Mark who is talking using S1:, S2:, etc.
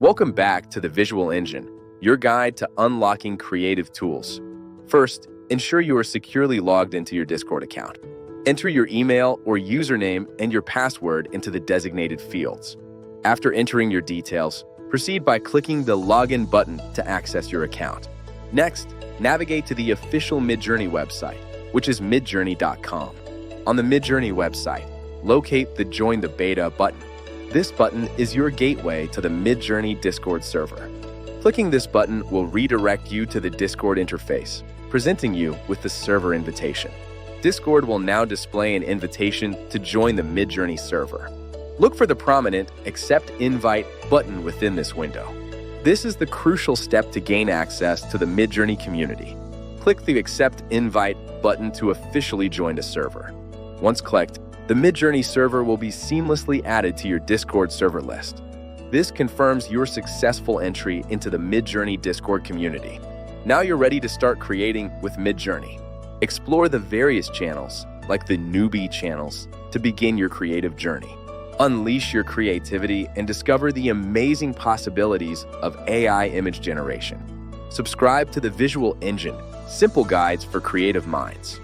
S1: Welcome back to the Visual Engine, your guide to unlocking creative tools. First, ensure you are securely logged into your Discord account. Enter your email or username and your password into the designated fields. After entering your details, proceed by clicking the Login button to access your account. Next, navigate to the official MidJourney website, which is midjourney.com. On the MidJourney website, locate the Join the Beta button. This button is your gateway to the MidJourney Discord server. Clicking this button will redirect you to the Discord interface, presenting you with the server invitation. Discord will now display an invitation to join the MidJourney server. Look for the prominent Accept Invite button within this window. This is the crucial step to gain access to the MidJourney community. Click the Accept Invite button to officially join the server. Once clicked, the MidJourney server will be seamlessly added to your Discord server list. This confirms your successful entry into the MidJourney Discord community. Now you're ready to start creating with MidJourney. Explore the various channels, like the newbie channels, to begin your creative journey. Unleash your creativity and discover the amazing possibilities of AI image generation. Subscribe to the Visual Engine, simple guides for creative minds.